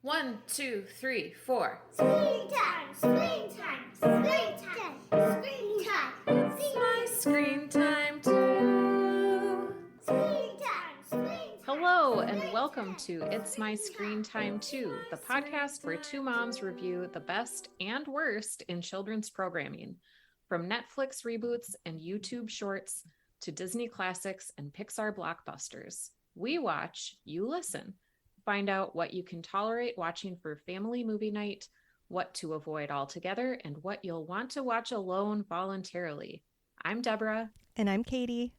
1, 2, 3, 4. Screen time, screen time, screen time, screen time. It's my screen time too. Screen time, screen time. Hello and welcome to It's My Screen Time Too, the podcast where two moms review the best and worst in children's programming, from Netflix reboots and YouTube shorts to Disney classics and Pixar blockbusters. We watch, you listen. Find out what you can tolerate watching for family movie night, what to avoid altogether, and what you'll want to watch alone voluntarily. I'm Deborah. And I'm Katie.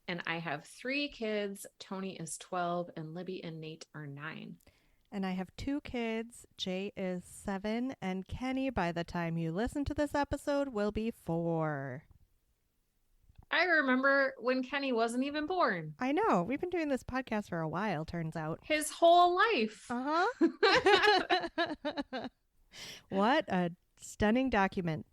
And I have 3 kids. Tony is 12 and Libby and Nate are 9. And I have 2 kids. Jay is 7 and Kenny, by the time you listen to this episode, will be 4. I remember when Kenny wasn't even born. I know. We've been doing this podcast for a while, turns out. His whole life. Uh-huh. What a stunning document.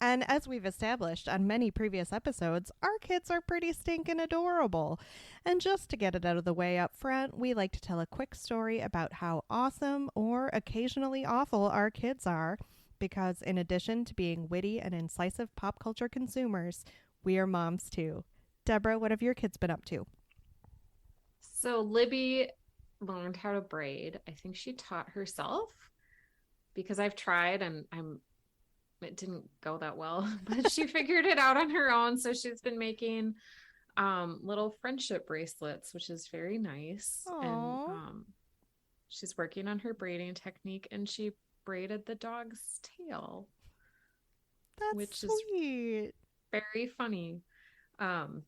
And as we've established on many previous episodes, our kids are pretty stinking adorable. And just to get it out of the way up front, we like to tell a quick story about how awesome or occasionally awful our kids are, because in addition to being witty and incisive pop culture consumers, we are moms too. Deborah, what have your kids been up to? So Libby learned how to braid. I think she taught herself because I've tried and it didn't go that well, but she figured it out on her own. So she's been making little friendship bracelets, which is very nice. Aww. And she's working on her braiding technique, and she braided the dog's tail. That's which sweet. Is very funny. And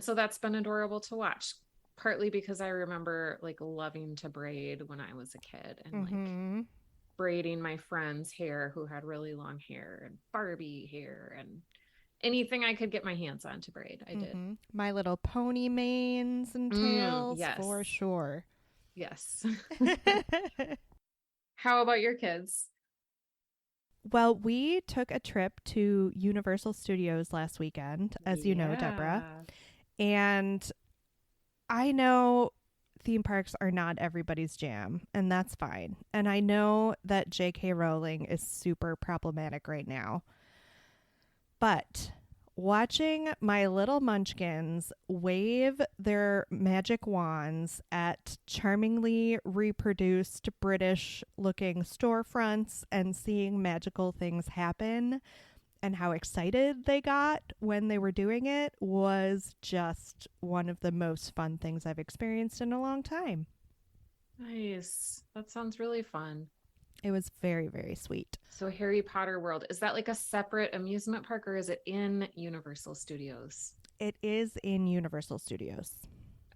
so that's been adorable to watch, partly because I remember like loving to braid when I was a kid and like braiding my friend's hair who had really long hair and Barbie hair and anything I could get my hands on to braid. I did. My Little Pony manes and tails, yes. for sure. Yes. How about your kids? Well, we took a trip to Universal Studios last weekend, as you know, Deborah. And I know theme parks are not everybody's jam, and that's fine. And I know that J.K. Rowling is super problematic right now. But watching my little munchkins wave their magic wands at charmingly reproduced British-looking storefronts and seeing magical things happen and how excited they got when they were doing it was just one of the most fun things I've experienced in a long time. Nice. That sounds really fun. It was very, very sweet. So Harry Potter World, is that like a separate amusement park or is it in Universal Studios? It is in Universal Studios.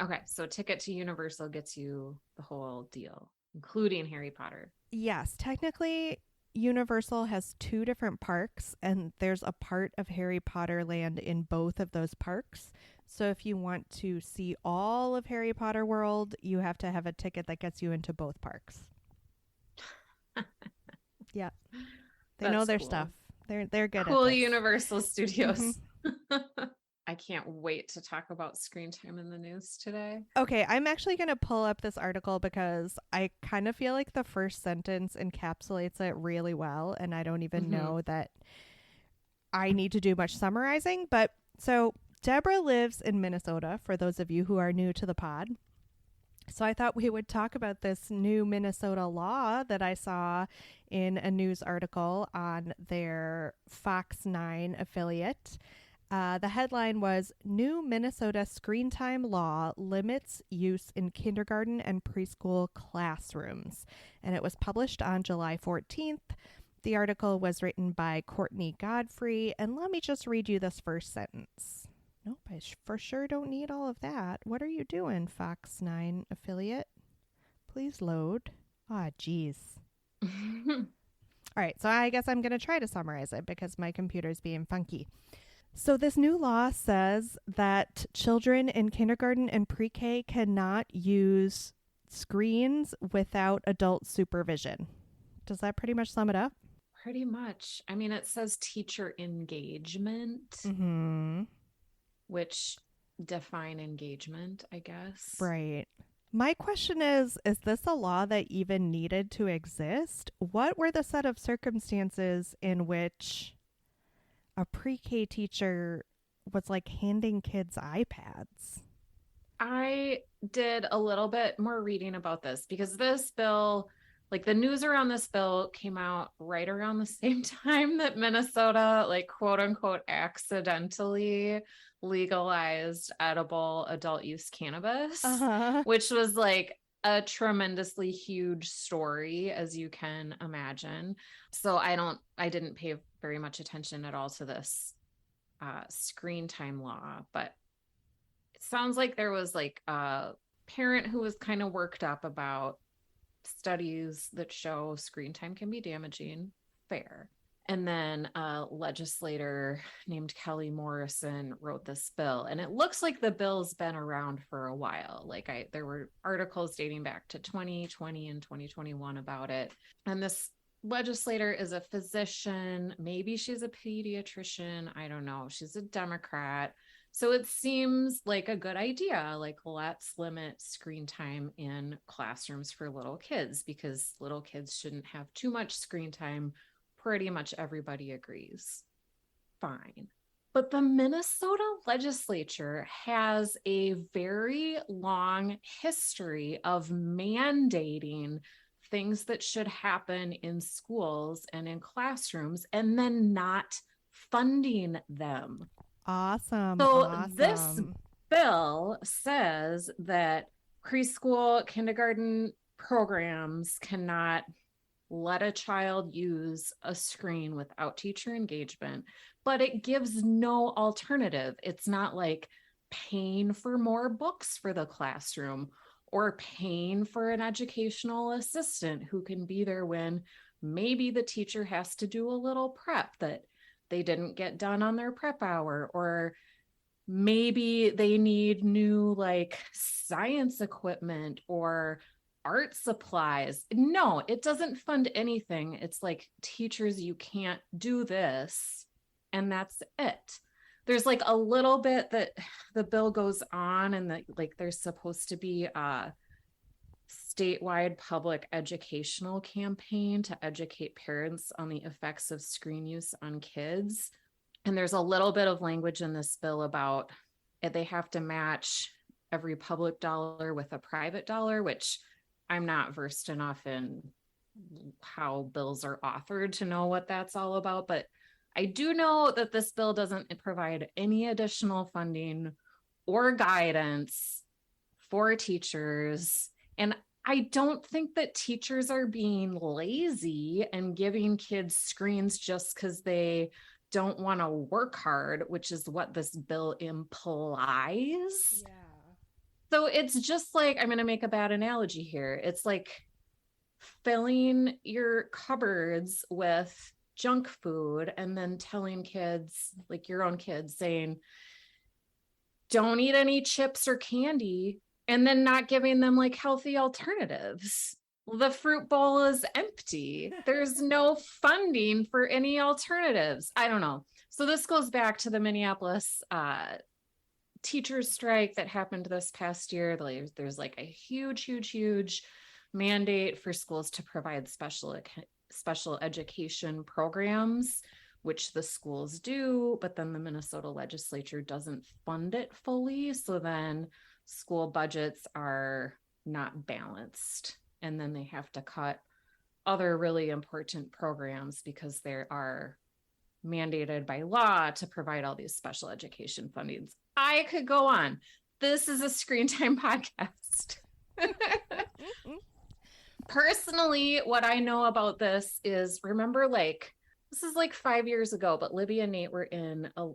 Okay, so ticket to Universal gets you the whole deal, including Harry Potter. Yes, technically Universal has 2 different parks, and there's a part of Harry Potter land in both of those parks. So if you want to see all of Harry Potter World, you have to have a ticket that gets you into both parks. Yeah. They know their stuff. They're good at cool this. Universal Studios. I can't wait to talk about screen time in the news today. Okay, I'm actually going to pull up this article because I kind of feel like the first sentence encapsulates it really well, and I don't even know that I need to do much summarizing. But so Deborah lives in Minnesota, for those of you who are new to the pod. So I thought we would talk about this new Minnesota law that I saw in a news article on their Fox 9 affiliate. The headline was, New Minnesota Screen Time Law Limits Use in Kindergarten and Preschool Classrooms. And it was published on July 14th. The article was written by Courtney Godfrey. And let me just read you this first sentence. Nope, I for sure don't need all of that. What are you doing, Fox 9 affiliate? Please load. Ah, geez. All right, so I guess I'm going to try to summarize it because my computer's being funky. So this new law says that children in kindergarten and pre-K cannot use screens without adult supervision. Does that pretty much sum it up? Pretty much. I mean, it says teacher engagement. Which define engagement, I guess. Right. My question is this a law that even needed to exist? What were the set of circumstances in which a pre-K teacher was like handing kids iPads? I did a little bit more reading about this because this bill, like the news around this bill came out right around the same time that Minnesota, like quote unquote, accidentally legalized edible adult use cannabis, Uh-huh. which was like a tremendously huge story, as you can imagine. So I didn't pay very much attention at all to this screen time law, but it sounds like there was like a parent who was kind of worked up about studies that show screen time can be damaging. Fair. And then a legislator named Kelly Morrison wrote this bill. And it looks like the bill's been around for a while. There were articles dating back to 2020 and 2021 about it. And this legislator is a physician. Maybe she's a pediatrician. I don't know. She's a Democrat. So it seems like a good idea. Like, let's limit screen time in classrooms for little kids because little kids shouldn't have too much screen time. Pretty much everybody agrees. Fine. But the Minnesota legislature has a very long history of mandating things that should happen in schools and in classrooms and then not funding them. Awesome. So this bill says that preschool, kindergarten programs cannot let a child use a screen without teacher engagement, but it gives no alternative. It's not like paying for more books for the classroom or paying for an educational assistant who can be there when maybe the teacher has to do a little prep that they didn't get done on their prep hour, or maybe they need new like science equipment or art supplies. No, it doesn't fund anything. It's like, teachers, you can't do this, and that's it. There's like a little bit that the bill goes on, and that like there's supposed to be a statewide public educational campaign to educate parents on the effects of screen use on kids. And there's a little bit of language in this bill about they have to match every public dollar with a private dollar, which I'm not versed enough in how bills are authored to know what that's all about. But I do know that this bill doesn't provide any additional funding or guidance for teachers. And I don't think that teachers are being lazy and giving kids screens just because they don't want to work hard, which is what this bill implies. Yeah. So it's just like, I'm going to make a bad analogy here. It's like filling your cupboards with junk food and then telling kids, like your own kids, saying, don't eat any chips or candy, and then not giving them like healthy alternatives. The fruit bowl is empty. There's no funding for any alternatives. I don't know. So this goes back to the Minneapolis teachers strike that happened this past year. There's like a huge mandate for schools to provide special education programs, which the schools do, but then the Minnesota legislature doesn't fund it fully. So then school budgets are not balanced. And then they have to cut other really important programs because they are mandated by law to provide all these special education fundings. I could go on. This is a screen time podcast. Personally, what I know about this is, remember, like, this is like 5 years ago, but Libby and Nate were in a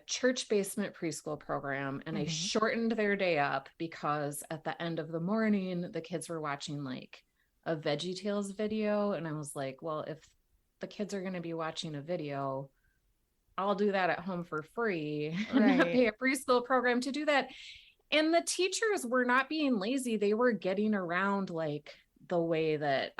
church basement preschool program, and I shortened their day up because at the end of the morning, the kids were watching like a VeggieTales video. And I was like, well, if the kids are going to be watching a video, I'll do that at home for free and not pay a preschool program to do that. And the teachers were not being lazy. They were getting around like the way that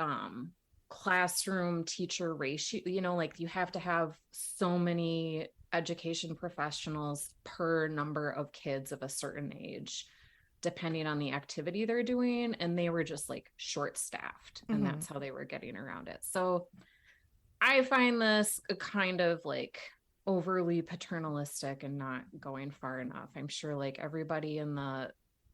classroom teacher ratio, like you have to have so many education professionals per number of kids of a certain age. depending on the activity they're doing. And they were just like short staffed, and that's how they were getting around it. So I find this kind of like overly paternalistic and not going far enough. I'm sure like everybody in the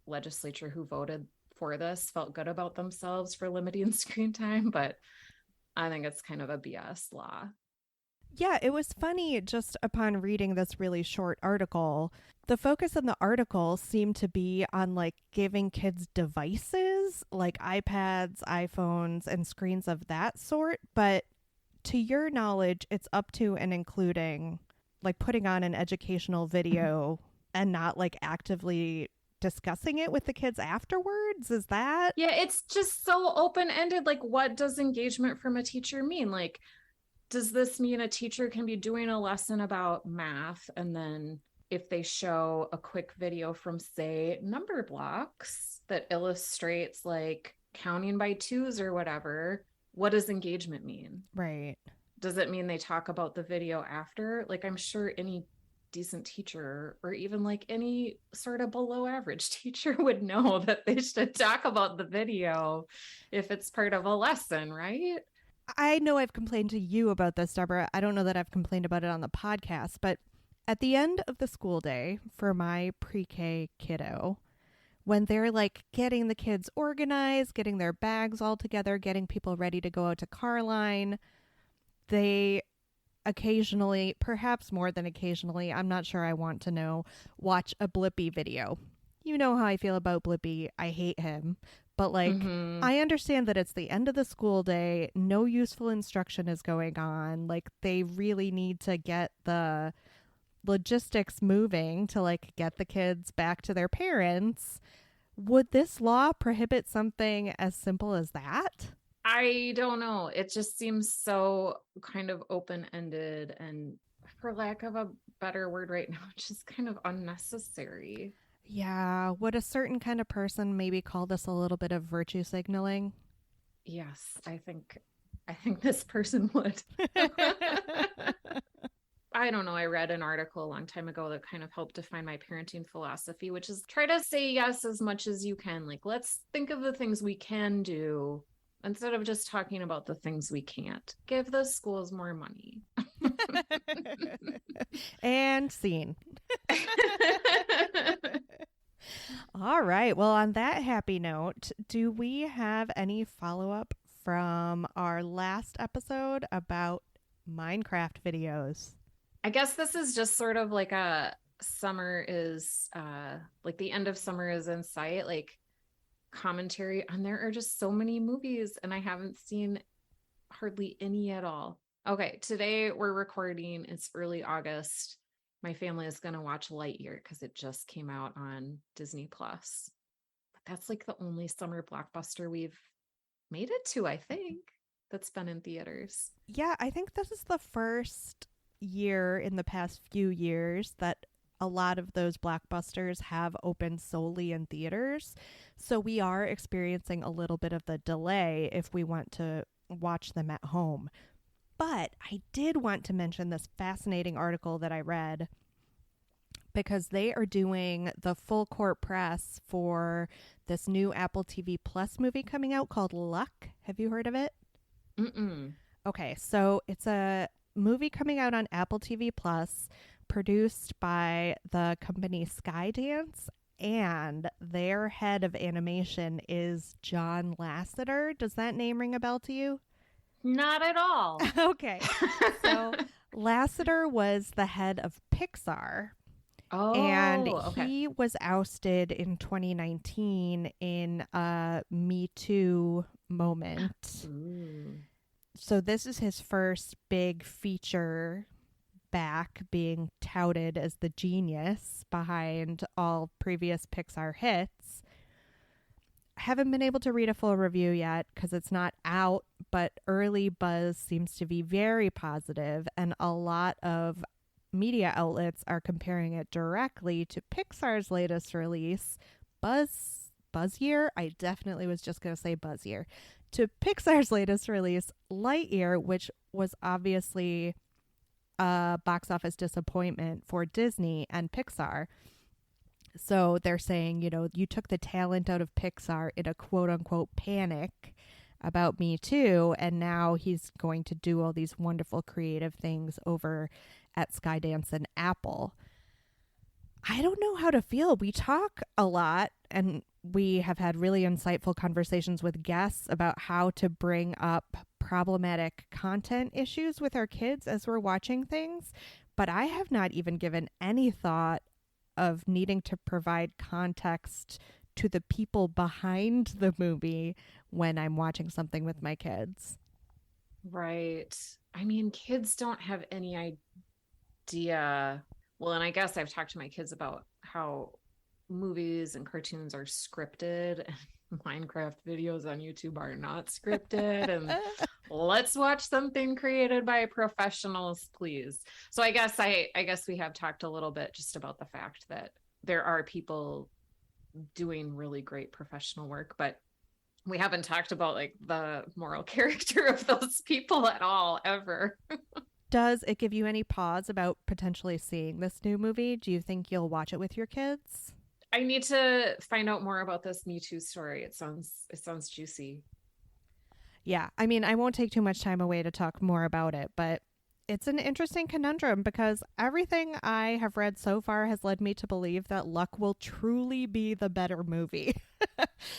legislature who voted for this felt good about themselves for limiting screen time, but I think it's kind of a BS law. Yeah, it was funny just upon reading this really short article. The focus in the article seemed to be on like giving kids devices like iPads, iPhones, and screens of that sort. But to your knowledge, it's up to and including like putting on an educational video and not like actively discussing it with the kids afterwards. Is that? Yeah, it's just so open-ended. Like, what does engagement from a teacher mean? Like, does this mean a teacher can be doing a lesson about math, and then if they show a quick video from, say, number blocks that illustrates like counting by twos or whatever, what does engagement mean? Right. Does it mean they talk about the video after? Like, I'm sure any decent teacher, or even like any sort of below average teacher, would know that they should talk about the video if it's part of a lesson, right? I know I've complained to you about this, Deborah. I don't know that I've complained about it on the podcast, but at the end of the school day for my pre-K kiddo, when they're like getting the kids organized, getting their bags all together, getting people ready to go out to car line, they occasionally, perhaps more than occasionally, I'm not sure I want to know, watch a Blippi video. You know how I feel about Blippi. I hate him. But like, I understand that it's the end of the school day. No useful instruction is going on. Like, they really need to get the logistics moving to like get the kids back to their parents. Would this law prohibit something as simple as that? I don't know. It just seems so kind of open-ended, and for lack of a better word right now, just kind of unnecessary. Yeah. Would a certain kind of person maybe call this a little bit of virtue signaling? Yes, I think this person would. I don't know. I read an article a long time ago that kind of helped define my parenting philosophy, which is try to say yes as much as you can. Like, let's think of the things we can do instead of just talking about the things we can't. Give the schools more money. And scene. All right. Well, on that happy note, do we have any follow-up from our last episode about Minecraft videos? I guess this is just sort of like a summer is like the end of summer is in sight, like commentary. And there are just so many movies, and I haven't seen hardly any at all. Okay, today we're recording. It's early August. My family is going to watch Lightyear because it just came out on Disney Plus. But that's like the only summer blockbuster we've made it to, I think, that's been in theaters. Yeah, I think this is the first year in the past few years that a lot of those blockbusters have opened solely in theaters. So we are experiencing a little bit of the delay if we want to watch them at home. But I did want to mention this fascinating article that I read because they are doing the full court press for this new Apple TV Plus movie coming out called Luck. Have you heard of it? Mm-mm. Okay, so it's a movie coming out on Apple TV Plus produced by the company Skydance, and their head of animation is John Lasseter. Does that name ring a bell to you? Not at all. Okay. So Lasseter was the head of Pixar. Oh, And okay. he was ousted in 2019 in a Me Too moment. Ooh. So this is his first big feature back, being touted as the genius behind all previous Pixar hits. Haven't been able to read a full review yet because it's not out, but early buzz seems to be very positive, and a lot of media outlets are comparing it directly to Pixar's latest release, Buzz-Year. I definitely was just going to say Buzz-Year. To Pixar's latest release, Lightyear, which was obviously a box office disappointment for Disney and Pixar. So they're saying, you took the talent out of Pixar in a quote unquote panic about Me Too, and now he's going to do all these wonderful creative things over at Skydance and Apple. I don't know how to feel. We talk a lot and we have had really insightful conversations with guests about how to bring up problematic content issues with our kids as we're watching things. But I have not even given any thought of needing to provide context to the people behind the movie when I'm watching something with my kids. Right. I mean, kids don't have any idea. Well, and I guess I've talked to my kids about how movies and cartoons are scripted and Minecraft videos on YouTube are not scripted. And let's watch something created by professionals, please. So I guess we have talked a little bit just about the fact that there are people doing really great professional work, but we haven't talked about like the moral character of those people at all, ever. Does it give you any pause about potentially seeing this new movie? Do you think you'll watch it with your kids? I need to find out more about this Me Too story. It sounds juicy. Yeah, I mean, I won't take too much time away to talk more about it, but it's an interesting conundrum because everything I have read so far has led me to believe that Luck will truly be the better movie.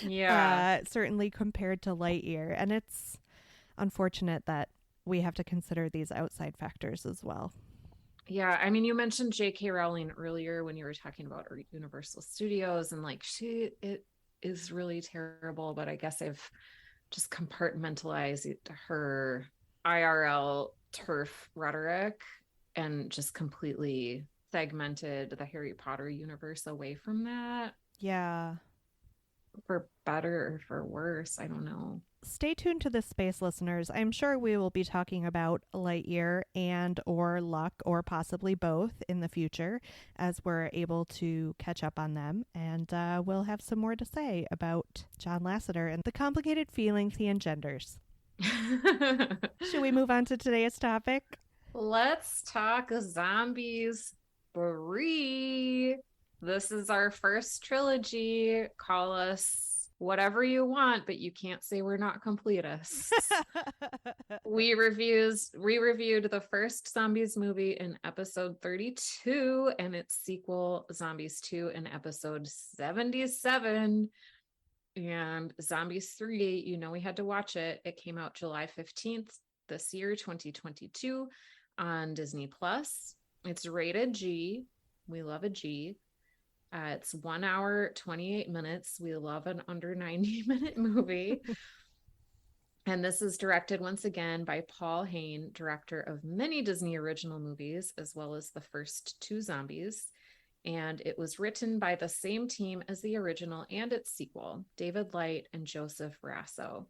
Yeah. Certainly compared to Lightyear. And it's unfortunate that we have to consider these outside factors as well. Yeah, I mean, you mentioned J.K. Rowling earlier when you were talking about Universal Studios, and like it is really terrible, but I guess I've just compartmentalized her IRL turf rhetoric and just completely segmented the Harry Potter universe away from that. Yeah. For better or for worse, I don't know. Stay tuned to this space, listeners. I'm sure we will be talking about Lightyear and or Luck or possibly both in the future as we're able to catch up on them. And we'll have some more to say about John Lasseter and the complicated feelings he engenders. Should we move on to today's topic? Let's talk zombies 3. This is our first trilogy. Call us whatever you want, but you can't say we're not completists. We reviewed the first Zombies movie in episode 32 and its sequel Zombies 2 in episode 77. And Zombies 3, we had to watch it. It came out July 15th this year, 2022 on Disney Plus. It's rated G. We love a G. It's 1 hour, 28 minutes. We love an under 90-minute movie. And this is directed once again by Paul Hain, director of many Disney original movies, as well as the first 2 Zombies. And it was written by the same team as the original and its sequel, David Light and Joseph Rasso.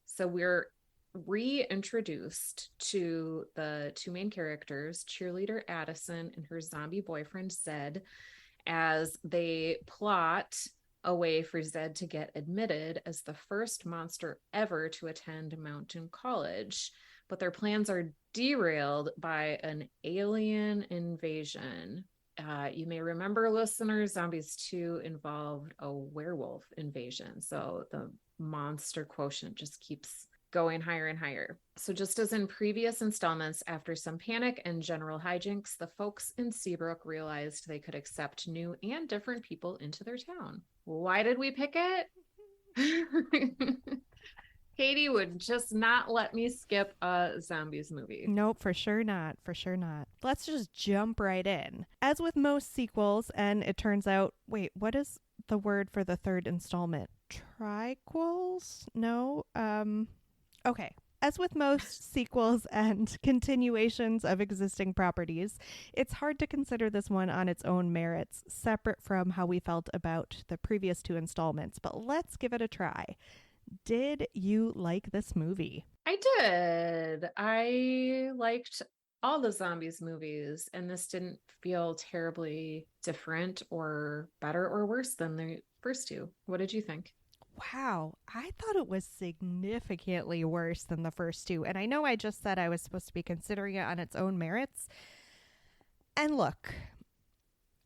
So we're reintroduced to the 2 main characters, cheerleader Addison and her zombie boyfriend Zed, as they plot a way for Zed to get admitted as the first monster ever to attend Mountain College. But their plans are derailed by an alien invasion. You may remember, listeners, Zombies 2 involved a werewolf invasion. So the monster quotient just keeps going higher and higher. So just as in previous installments, after some panic and general hijinks, the folks in Seabrook realized they could accept new and different people into their town. Why did we pick it? Katie would just not let me skip a Zombies movie. Nope, for sure not. For sure not. Let's just jump right in. As with most sequels, and it turns out, wait, what is the word for the third installment? Triquels? No. Okay. As with most sequels and continuations of existing properties, it's hard to consider this one on its own merits, separate from how we felt about the previous 2 installments. But let's give it a try. Did you like this movie? I did. I liked all the Zombies movies, and this didn't feel terribly different or better or worse than the first 2. What did you think? Wow, I thought it was significantly worse than the first 2. And I know I just said I was supposed to be considering it on its own merits. And look,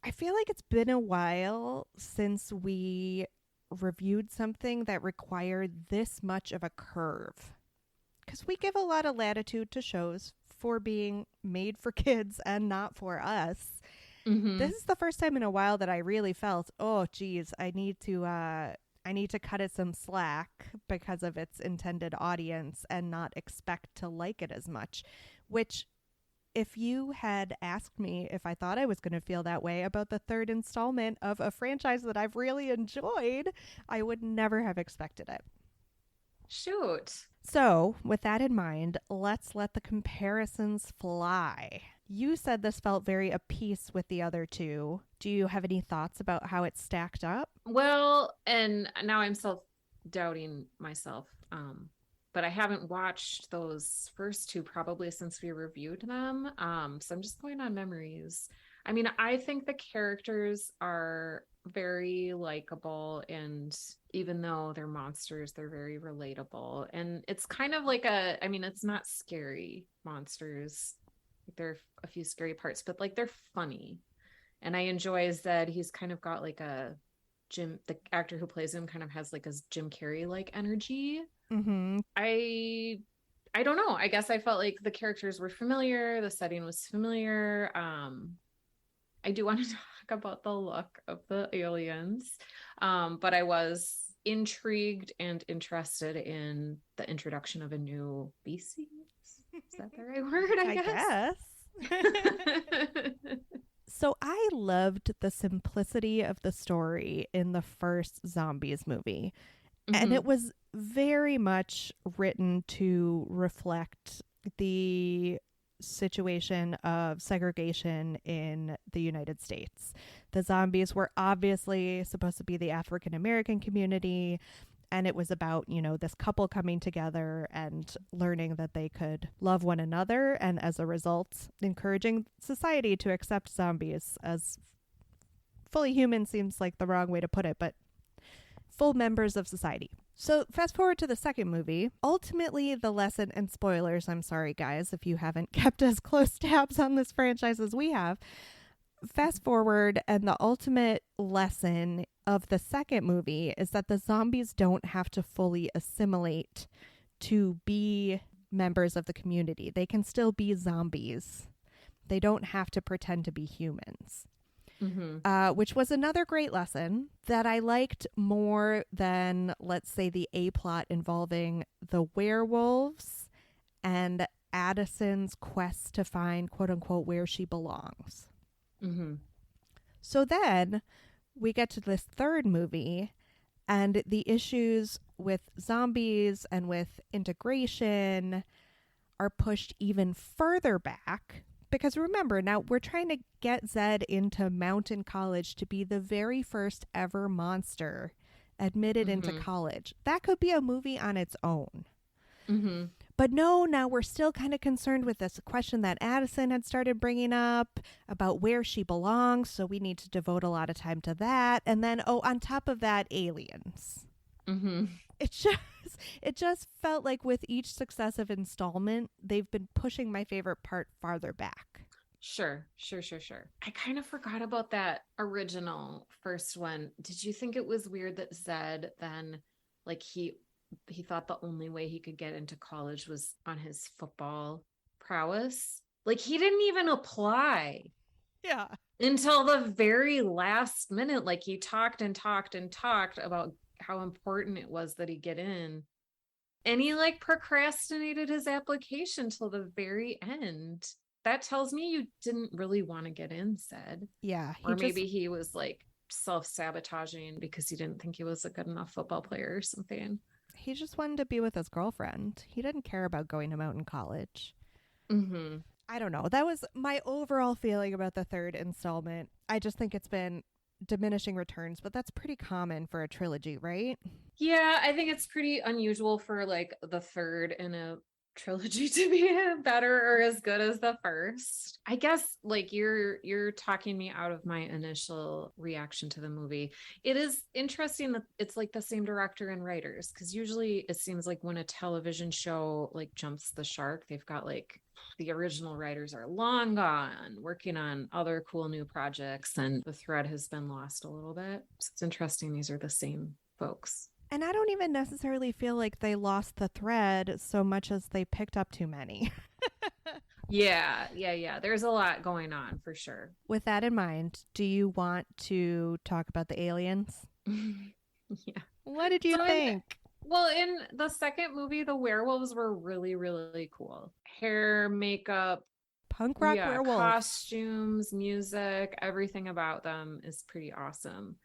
I feel like it's been a while since we reviewed something that required this much of a curve. Because we give a lot of latitude to shows for being made for kids and not for us. Mm-hmm. This is the first time in a while that I really felt, oh, geez, I need to cut it some slack because of its intended audience and not expect to like it as much. Which, if you had asked me if I thought I was going to feel that way about the third installment of a franchise that I've really enjoyed, I would never have expected it. Shoot. So, with that in mind, let's let the comparisons fly. You said this felt very apiece with the other two. Do you have any thoughts about how it stacked up? Well, and now I'm self-doubting myself. But I haven't watched those first two probably since we reviewed them. So I'm just going on memories. I mean, I think the characters are very likable, and even though they're monsters, they're very relatable. And it's kind of like I mean, it's not scary monsters. There are a few scary parts, but like they're funny. And I enjoy Zed. He's kind of got like the actor who plays him kind of has like a Jim Carrey like energy. Mm-hmm. I don't know. I guess I felt like the characters were familiar, the setting was familiar. I do want to talk about the look of the aliens. But I was intrigued and interested in the introduction of a new species. Is that the right word? I guess. So I loved the simplicity of the story in the first Zombies movie. And it was very much written to reflect the situation of segregation in the United States. The zombies were obviously supposed to be the African American community, and it was about, this couple coming together and learning that they could love one another, and as a result, encouraging society to accept zombies as fully human seems like the wrong way to put it, but full members of society. So fast forward to the second movie. Ultimately, the lesson, and spoilers, I'm sorry guys if you haven't kept as close tabs on this franchise as we have. Fast forward, and the ultimate lesson of the second movie is that the zombies don't have to fully assimilate to be members of the community. They can still be zombies. They don't have to pretend to be humans. Which was another great lesson that I liked more than, let's say, the A plot involving the werewolves and Addison's quest to find, quote unquote, where she belongs. So then we get to this third movie, and the issues with zombies and with integration are pushed even further back. Because remember, now we're trying to get Zed into Mountain College to be the very first ever monster admitted into college. That could be a movie on its own. But no, now we're still kind of concerned with this question that Addison had started bringing up about where she belongs. So we need to devote a lot of time to that. And then, on top of that, aliens. It just felt like with each successive installment, they've been pushing my favorite part farther back. Sure. I kind of forgot about that original first one. Did you think it was weird that Zed then, like, he thought the only way he could get into college was on his football prowess? Like, he didn't even apply. Yeah. Until the very last minute. Like, he talked about how important it was that he get in, and he like procrastinated his application till the very end. That tells me you didn't really want to get in, Zed. Yeah. Or maybe he was like self-sabotaging because he didn't think he was a good enough football player or something. He just wanted to be with his girlfriend. He didn't care about going to Mountain College. I don't know. That was my overall feeling about the third installment. I just think it's been diminishing returns, but that's pretty common for a trilogy, right? Yeah, I think it's pretty unusual for like the third in a trilogy to be better or as good as the first. I guess like you're talking me out of my initial reaction to the movie. It is interesting that it's like the same director and writers, because usually it seems like when a television show like jumps the shark, they've got like the original writers are long gone working on other cool new projects and the thread has been lost a little bit. So it's interesting these are the same folks. And I don't even necessarily feel like they lost the thread so much as they picked up too many. Yeah. There's a lot going on for sure. With that in mind, do you want to talk about the aliens? Yeah. What did you think? In the second movie, the werewolves were really, really cool. Hair, makeup, punk rock werewolves. Costumes, music, everything about them is pretty awesome.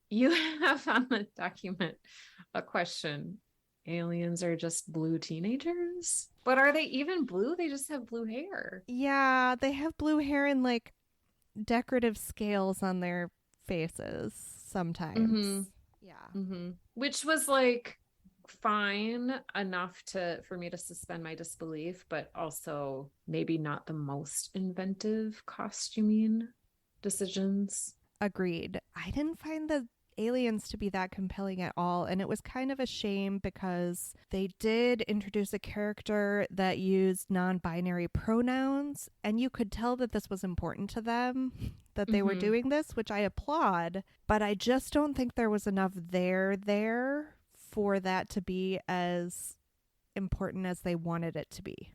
You have on the document a question. Aliens are just blue teenagers? But are they even blue? They just have blue hair. Yeah, they have blue hair and like decorative scales on their faces sometimes. Mm-hmm. Yeah. Mm-hmm. Which was like fine enough for me to suspend my disbelief, but also maybe not the most inventive costuming decisions. Agreed. I didn't find the aliens to be that compelling at all, and it was kind of a shame because they did introduce a character that used non-binary pronouns, and you could tell that this was important to them, that they were doing this, which I applaud, but I just don't think there was enough there for that to be as important as they wanted it to be.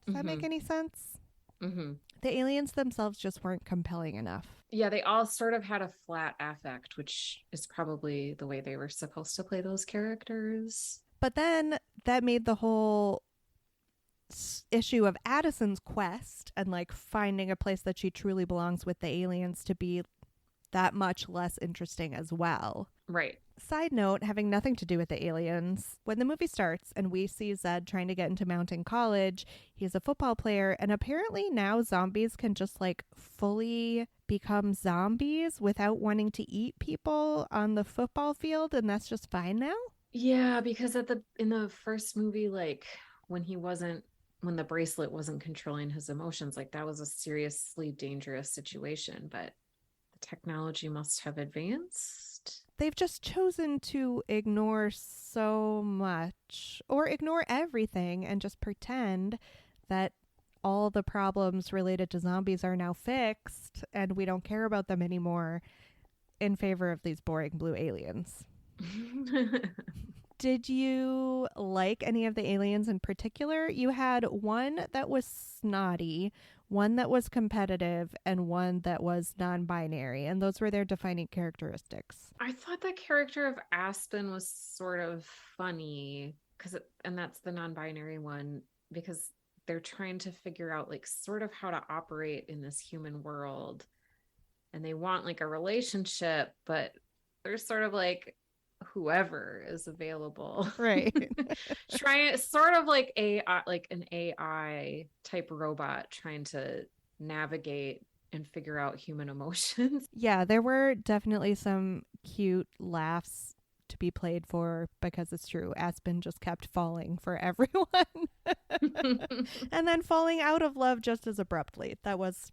Does that make any sense? The aliens themselves just weren't compelling enough. Yeah, they all sort of had a flat affect, which is probably the way they were supposed to play those characters. But then that made the whole issue of Addison's quest and like finding a place that she truly belongs with the aliens to be that much less interesting as well. Right. Side note, having nothing to do with the aliens, when the movie starts and we see Zed trying to get into Mountain College, he's a football player, and apparently now zombies can just like fully become zombies without wanting to eat people on the football field, and that's just fine now? Yeah, because in the first movie, like when the bracelet wasn't controlling his emotions, like that was a seriously dangerous situation, but the technology must have advanced. They've just chosen to ignore so much or ignore everything and just pretend that all the problems related to zombies are now fixed and we don't care about them anymore in favor of these boring blue aliens. Did you like any of the aliens in particular? You had one that was snotty, one that was competitive, and one that was non-binary, and those were their defining characteristics. I thought the character of Aspen was sort of funny and that's the non-binary one, because they're trying to figure out like sort of how to operate in this human world, and they want like a relationship, but they're sort of like whoever is available, right? Trying sort of like an AI type robot trying to navigate and figure out human emotions. Yeah, there were definitely some cute laughs to be played for, because it's true, Aspen just kept falling for everyone and then falling out of love just as abruptly. That was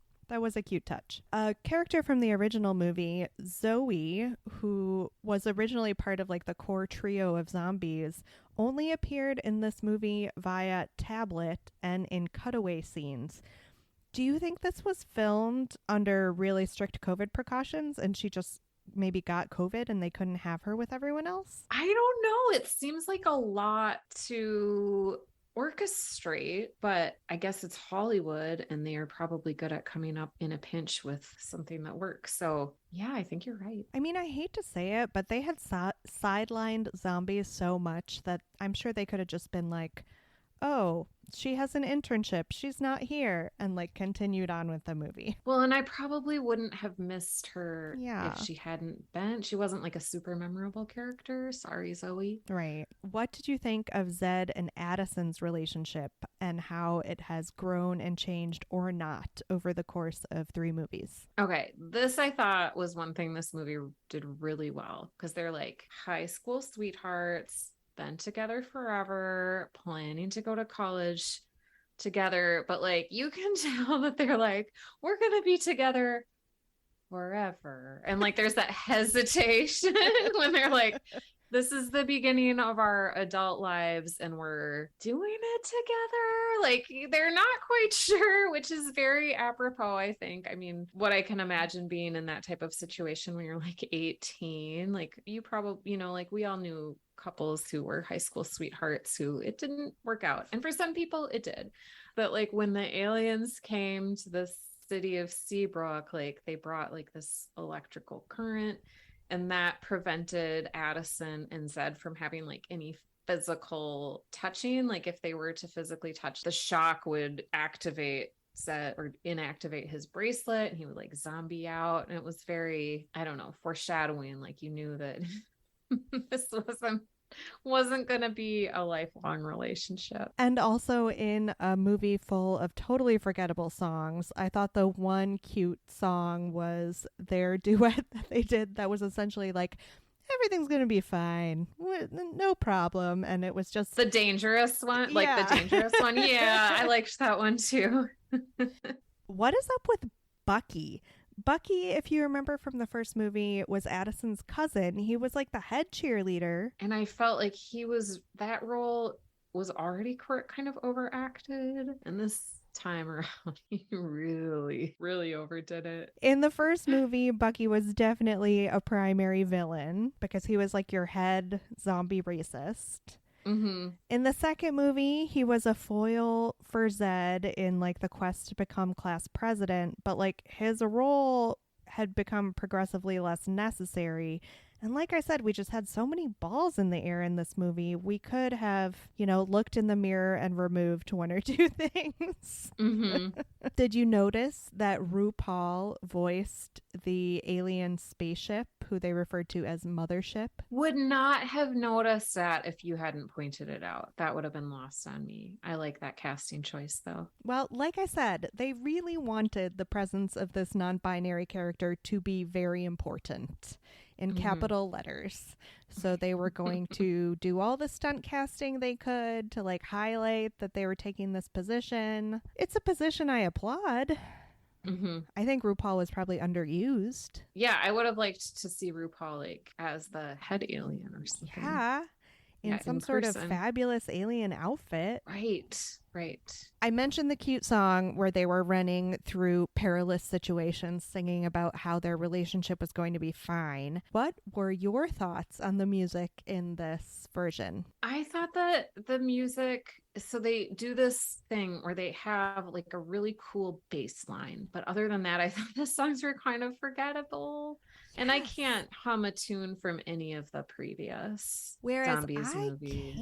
a cute touch. A character from the original movie, Zoe, who was originally part of like the core trio of zombies, only appeared in this movie via tablet and in cutaway scenes. Do you think this was filmed under really strict COVID precautions and she just maybe got COVID and they couldn't have her with everyone else? I don't know. It seems like a lot to orchestrate, but I guess it's Hollywood and they are probably good at coming up in a pinch with something that works. So yeah, I think you're right. I mean, I hate to say it, but they had sidelined zombies so much that I'm sure they could have just been like, oh, she has an internship, she's not here, and like continued on with the movie. Well, and I probably wouldn't have missed her if she hadn't been. She wasn't like a super memorable character. Sorry, Zoe. Right. What did you think of Zed and Addison's relationship and how it has grown and changed or not over the course of 3 movies? Okay, this I thought was one thing this movie did really well, because they're like high school sweethearts, been together forever, planning planning to go to college together, but like you can tell that they're like, we're gonna be together forever. And like there's that hesitation when they're like, this is the beginning of our adult lives and we're doing it together. Like they're not quite sure, which is very apropos, I think. I mean, what I can imagine being in that type of situation when you're like 18, like you probably, like we all knew couples who were high school sweethearts who it didn't work out. And for some people it did. But like when the aliens came to this city of Seabrook, like they brought like this electrical current, and that prevented Addison and Zed from having like any physical touching. Like if they were to physically touch, the shock would activate Zed or inactivate his bracelet and he would like zombie out. And it was very, I don't know, foreshadowing. Like you knew that this wasn't going to be a lifelong relationship. And also in a movie full of totally forgettable songs, I thought the one cute song was their duet that they did that was essentially like, everything's going to be fine. No problem. And it was just the dangerous one. Like the dangerous one. Yeah, I liked that one too. What is up with Bucky? Bucky, if you remember from the first movie, was Addison's cousin. He was like the head cheerleader. And I felt like that role was already kind of overacted. And this time around, he really, really overdid it. In the first movie, Bucky was definitely a primary villain because he was like your head zombie racist. Mm-hmm. In the second movie, he was a foil for Zed in like the quest to become class president, but like his role had become progressively less necessary. And like I said, we just had so many balls in the air in this movie. We could have, looked in the mirror and removed one or two things. Mm-hmm. Did you notice that RuPaul voiced the alien spaceship, who they referred to as Mothership? Would not have noticed that if you hadn't pointed it out. That would have been lost on me. I like that casting choice, though. Well, like I said, they really wanted the presence of this non-binary character to be very important in capital letters. So they were going to do all the stunt casting they could to like highlight that they were taking this position. It's a position I applaud. Mm-hmm. I think RuPaul was probably underused. Yeah, I would have liked to see RuPaul like as the head alien or something. Yeah. In some sort of fabulous alien outfit. Right. I mentioned the cute song where they were running through perilous situations, singing about how their relationship was going to be fine. What were your thoughts on the music in this version? I thought that the music, so they do this thing where they have like a really cool bass line. But other than that, I thought the songs were kind of forgettable. And I can't hum a tune from any of the previous Zombies movies.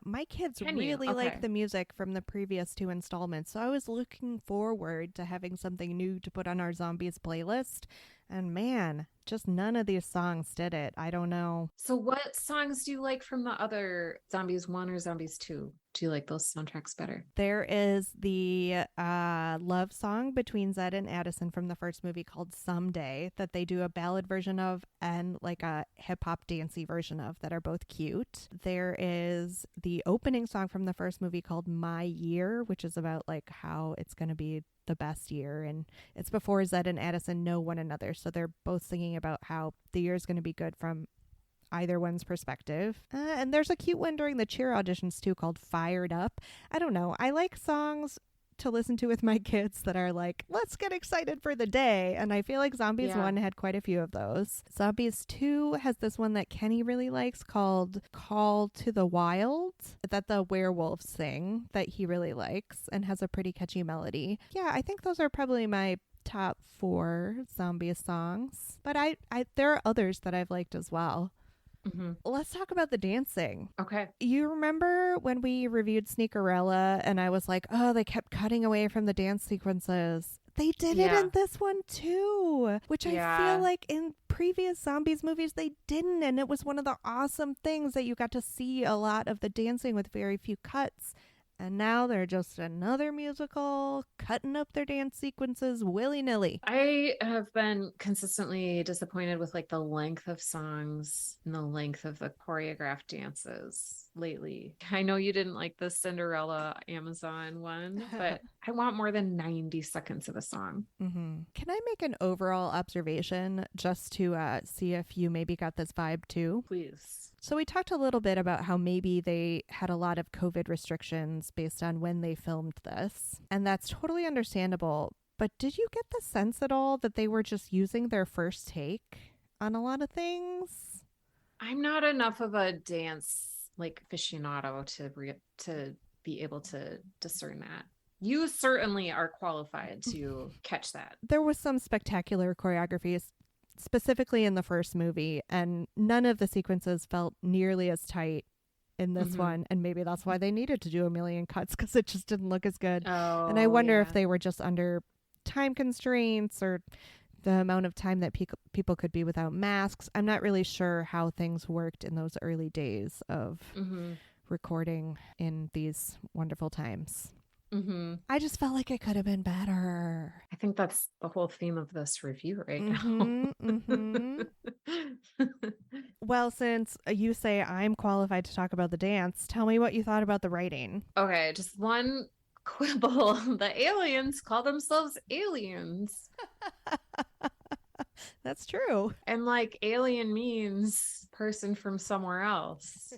My kids really like the music from the previous two installments. So I was looking forward to having something new to put on our Zombies playlist. And man, just none of these songs did it. I don't know. So what songs do you like from the other Zombies 1 or Zombies 2? Do you like those soundtracks better? There is the love song between Zed and Addison from the first movie called Someday that they do a ballad version of and like a hip-hop dancey version of that are both cute. There is the opening song from the first movie called My Year, which is about like how it's going to be the best year, and it's before Zed and Addison know one another, so they're both singing about how the year is going to be good from either one's perspective. And there's a cute one during the cheer auditions too called Fired Up. I don't know, I like songs to listen to with my kids that are like, let's get excited for the day, and I feel like Zombies 1 had quite a few of those. Zombies 2 has this one that Kenny really likes called Call to the Wild, that the werewolves sing, that he really likes and has a pretty catchy melody. Yeah, I think those are probably my top 4 Zombies songs, but I there are others that I've liked as well. Mm-hmm. Let's talk about the dancing. Okay. You remember when we reviewed Sneakerella and I was like, oh, they kept cutting away from the dance sequences. They did it in this one too, which I feel like in previous Zombies movies they didn't, and it was one of the awesome things that you got to see a lot of the dancing with very few cuts. And now they're just another musical cutting up their dance sequences willy-nilly. I have been consistently disappointed with like the length of songs and the length of the choreographed dances lately. I know you didn't like the Cinderella Amazon one, but I want more than 90 seconds of a song. Mm-hmm. Can I make an overall observation just to see if you maybe got this vibe too? Please. So we talked a little bit about how maybe they had a lot of COVID restrictions based on when they filmed this, and that's totally understandable. But did you get the sense at all that they were just using their first take on a lot of things? I'm not enough of a dance like aficionado to be able to discern that. You certainly are qualified to catch that. There was some spectacular choreography, specifically in the first movie, and none of the sequences felt nearly as tight in this one, and maybe that's why they needed to do a million cuts, because it just didn't look as good. And I wonder if they were just under time constraints or the amount of time that people could be without masks. I'm not really sure how things worked in those early days of recording in these wonderful times. I just felt like it could have been better. I think that's the whole theme of this review right now. Well, since you say I'm qualified to talk about the dance, tell me what you thought about the writing. Okay, just one quibble. The aliens call themselves aliens. That's true. And like alien means person from somewhere else.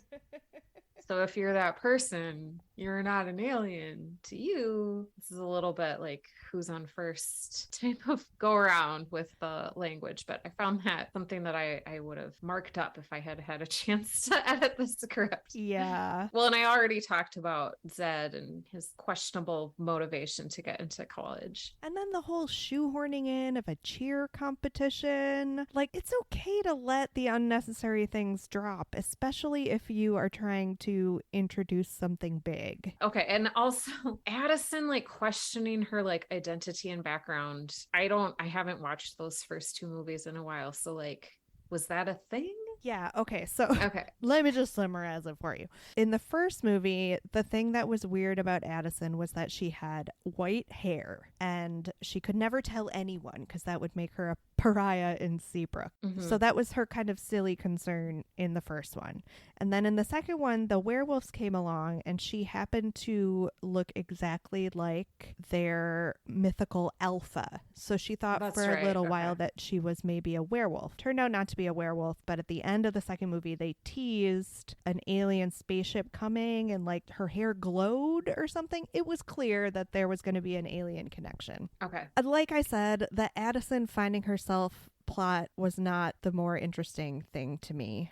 So if you're that person, you're not an alien to you. This is a little bit like who's on first type of go around with the language. But I found that something that I would have marked up if I had had a chance to edit the script. Yeah. Well, and I already talked about Zed and his questionable motivation to get into college. And then the whole shoehorning in of a cheer competition. Like, it's okay to let the unnecessary things drop, especially if you are trying to introduce something big. Okay, and also Addison like questioning her like identity and background. I haven't watched those first two movies in a while, so like, was that a thing? Yeah, okay, so let me just summarize it for you. In the first movie, the thing that was weird about Addison was that she had white hair, and she could never tell anyone because that would make her a pariah in Seabrook. So that was her kind of silly concern in the first one. And then in the second one, the werewolves came along, and she happened to look exactly like their mythical alpha. So she thought a little while that she was maybe a werewolf. Turned out not to be a werewolf, but at the end of the second movie, they teased an alien spaceship coming, and like her hair glowed or something. It was clear that there was going to be an alien connection. Okay. Like I said, the Addison finding herself plot was not the more interesting thing to me.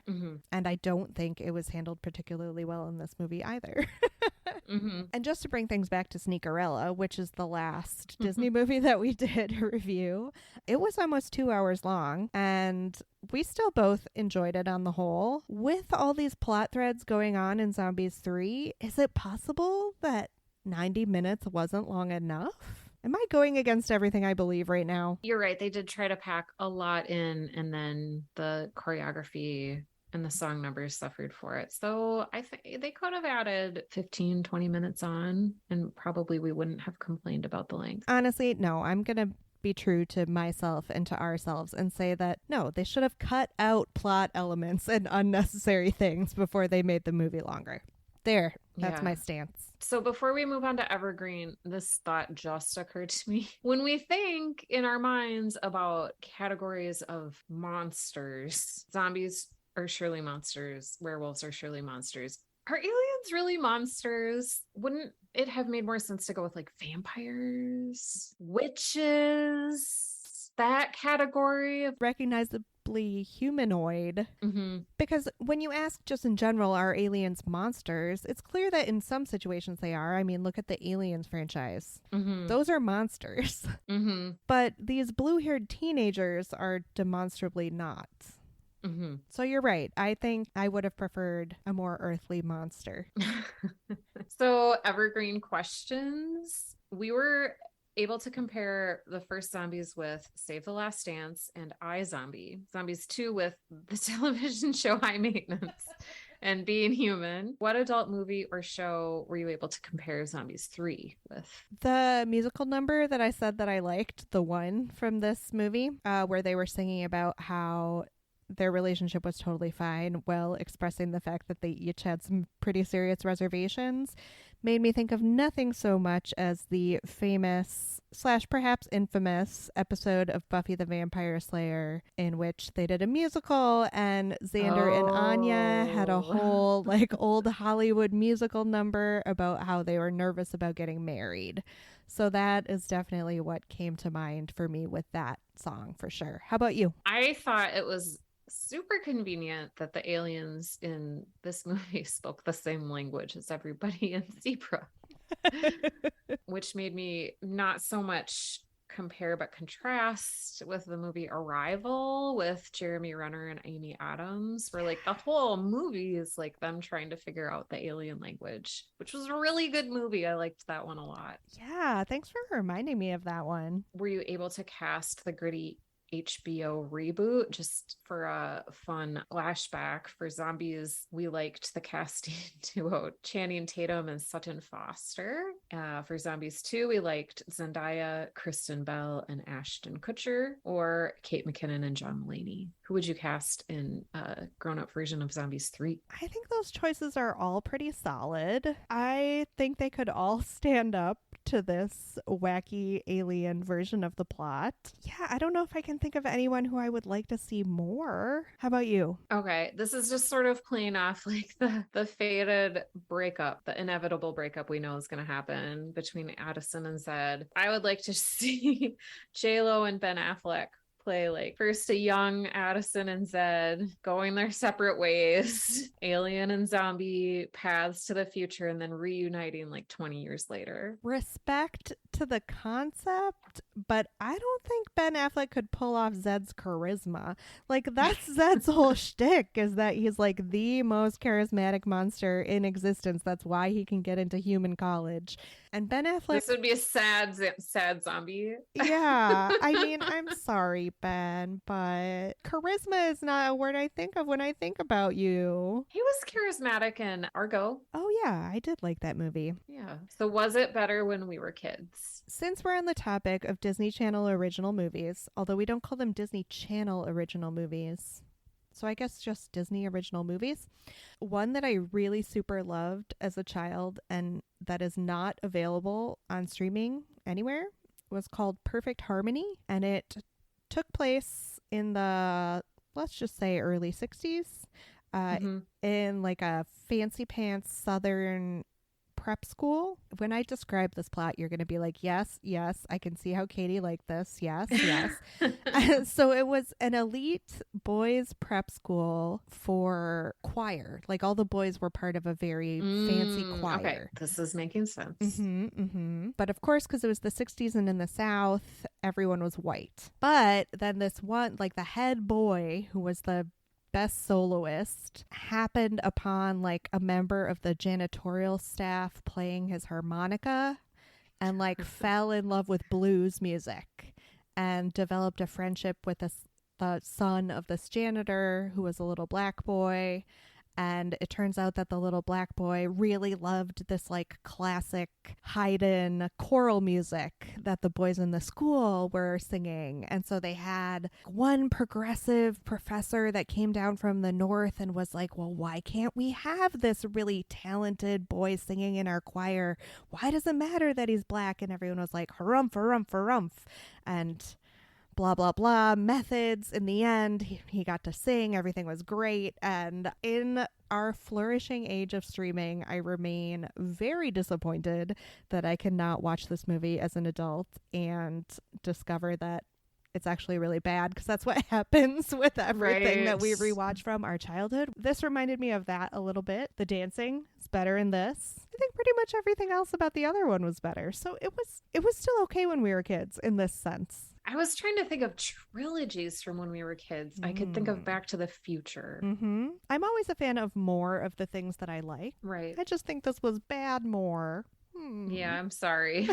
And I don't think it was handled particularly well in this movie either. And just to bring things back to Sneakerella, which is the last Disney movie that we did review, it was almost 2 hours long, and we still both enjoyed it on the whole. With all these plot threads going on in Zombies 3, is it possible that 90 minutes wasn't long enough? Am I going against everything I believe right now? You're right. They did try to pack a lot in, and then the choreography and the song numbers suffered for it. So I think they could have added 15, 20 minutes on, and probably we wouldn't have complained about the length. Honestly, no, I'm going to be true to myself and to ourselves and say that, no, they should have cut out plot elements and unnecessary things before they made the movie longer. There, that's my stance. So before we move on to Evergreen, this thought just occurred to me. When we think in our minds about categories of monsters, zombies are surely monsters, werewolves are surely monsters. Are aliens really monsters? Wouldn't it have made more sense to go with like vampires, witches, that category of recognizably humanoid? Because when you ask just in general, are aliens monsters, it's clear that in some situations they are. I mean, look at the Aliens franchise. Those are monsters. But these blue-haired teenagers are demonstrably not. So you're right. I think I would have preferred a more earthly monster. So Evergreen questions. We were able to compare the first Zombies with Save the Last Dance and iZombie. Zombies 2 with the television show High Maintenance. and being human. What adult movie or show were you able to compare Zombies 3 with? The musical number that I said that I liked, the one from this movie, where they were singing about how their relationship was totally fine while expressing the fact that they each had some pretty serious reservations, made me think of nothing so much as the famous / perhaps infamous episode of Buffy the Vampire Slayer in which they did a musical and Xander and Anya had a whole like old Hollywood musical number about how they were nervous about getting married. So that is definitely what came to mind for me with that song for sure. How about you? I thought it was super convenient that the aliens in this movie spoke the same language as everybody in Zebra, which made me not so much compare but contrast with the movie Arrival with Jeremy Renner and Amy Adams, where like the whole movie is like them trying to figure out the alien language, which was a really good movie. I liked that one a lot. Yeah, thanks for reminding me of that one. Were you able to cast the gritty HBO reboot just for a fun flashback for Zombies? We liked the casting duo Channing Tatum and Sutton Foster. For Zombies 2, we liked Zendaya, Kristen Bell, and Ashton Kutcher, or Kate McKinnon and John Mulaney. Who would you cast in a grown-up version of Zombies 3? I think those choices are all pretty solid. I think they could all stand up to this wacky alien version of the plot. Yeah, I don't know if I can think of anyone who I would like to see more. How about you? Okay, this is just sort of playing off like the fated breakup, the inevitable breakup we know is going to happen between Addison and Zed. I would like to see J-Lo and Ben Affleck play like first a young Addison and Zed going their separate ways, alien and zombie paths to the future, and then reuniting like 20 years later. Respect to the concept, but I don't think Ben Affleck could pull off Zed's charisma. Like that's Zed's whole shtick, is that he's like the most charismatic monster in existence. That's why he can get into human college. And Ben Affleck, this would be a sad zombie. Yeah, I mean, I'm sorry, Ben, but charisma is not a word I think of when I think about you. He was charismatic in Argo. Oh yeah, I did like that movie. Yeah. So was it better when we were kids? Since we're on the topic of Disney Channel original movies, although we don't call them Disney Channel original movies, so I guess just Disney original movies. One that I really super loved as a child and that is not available on streaming anywhere was called Perfect Harmony. And it took place in the, let's just say, early 60s in like a fancy pants Southern prep school. When I describe this plot, you're going to be like, yes, I can see how Katie liked this. Yes. So it was an elite boys prep school for choir. Like all the boys were part of a very fancy choir. Okay, this is making sense. But of course, because it was the 60s and in the South, everyone was white. But then this one, like the head boy who was the best soloist, happened upon like a member of the janitorial staff playing his harmonica and like fell in love with blues music and developed a friendship with the son of this janitor who was a little black boy. And it turns out that the little black boy really loved this like classic Haydn choral music that the boys in the school were singing. And so they had one progressive professor that came down from the north and was like, well, why can't we have this really talented boy singing in our choir? Why does it matter that he's black? And everyone was like, harumph, harumph, harumph. And blah, blah, blah, methods. In the end, he got to sing. Everything was great. And in our flourishing age of streaming, I remain very disappointed that I cannot watch this movie as an adult and discover that it's actually really bad, because that's what happens with everything that we rewatch from our childhood. This reminded me of that a little bit. The dancing is better in this. I think pretty much everything else about the other one was better. So it was still okay when we were kids in this sense. I was trying to think of trilogies from when we were kids. I could think of Back to the Future. I'm always a fan of more of the things that I like. Right. I just think this was bad more. Yeah, I'm sorry.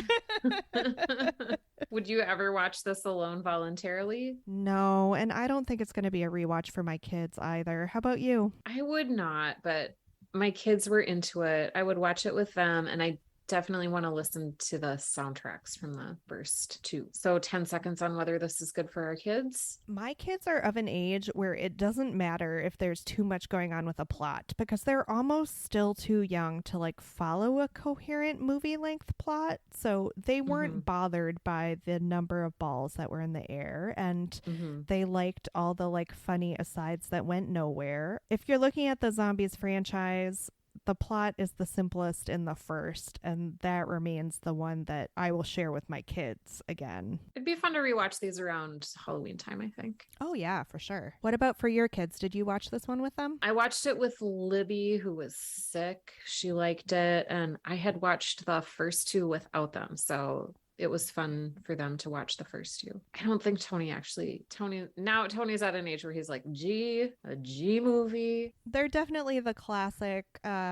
Would you ever watch this alone voluntarily? No, and I don't think it's going to be a rewatch for my kids either. How about you? I would not, but my kids were into it. I would watch it with them, and I definitely want to listen to the soundtracks from the first two. So 10 seconds on whether this is good for our kids. My kids are of an age where it doesn't matter if there's too much going on with a plot because they're almost still too young to like follow a coherent movie length plot. So they weren't bothered by the number of balls that were in the air, and they liked all the like funny asides that went nowhere. If you're looking at the Zombies franchise, the plot is the simplest in the first, and that remains the one that I will share with my kids again. It'd be fun to rewatch these around Halloween time, I think. Oh, yeah, for sure. What about for your kids? Did you watch this one with them? I watched it with Libby, who was sick. She liked it, and I had watched the first two without them, so it was fun for them to watch the first two. I don't think Tony's at an age where he's like, a G movie. They're definitely the classic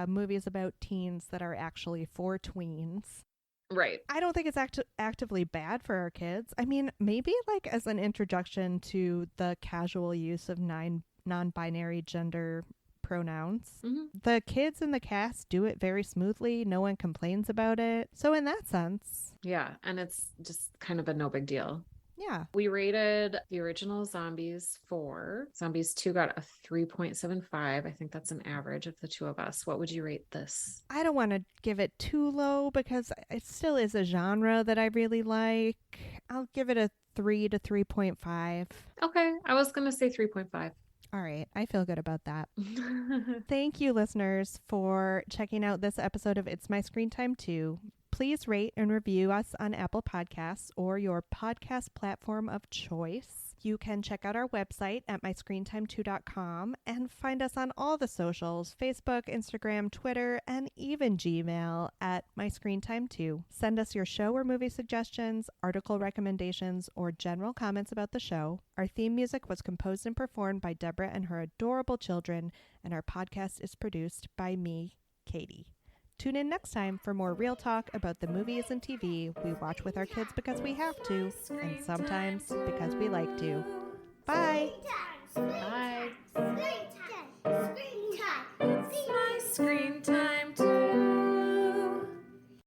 movies about teens that are actually for tweens. Right. I don't think it's actively bad for our kids. I mean, maybe like as an introduction to the casual use of non-binary gender pronouns. The kids in the cast do it very smoothly. No one complains about it. So in that sense. Yeah. And it's just kind of a no big deal. Yeah. We rated the original Zombies 4. Zombies 2 got a 3.75. I think that's an average of the two of us. What would you rate this? I don't want to give it too low because it still is a genre that I really like. I'll give it a 3 to 3.5. Okay. I was going to say 3.5. All right. I feel good about that. Thank you, listeners, for checking out this episode of It's My Screen Time 2. Please rate and review us on Apple Podcasts or your podcast platform of choice. You can check out our website at myscreentime2.com and find us on all the socials, Facebook, Instagram, Twitter, and even Gmail at myscreentime2. Send us your show or movie suggestions, article recommendations, or general comments about the show. Our theme music was composed and performed by Deborah and her adorable children, and our podcast is produced by me, Katie. Tune in next time for more real talk about the movies and TV we watch with our kids because we have to, and sometimes because we like to. Bye! Bye.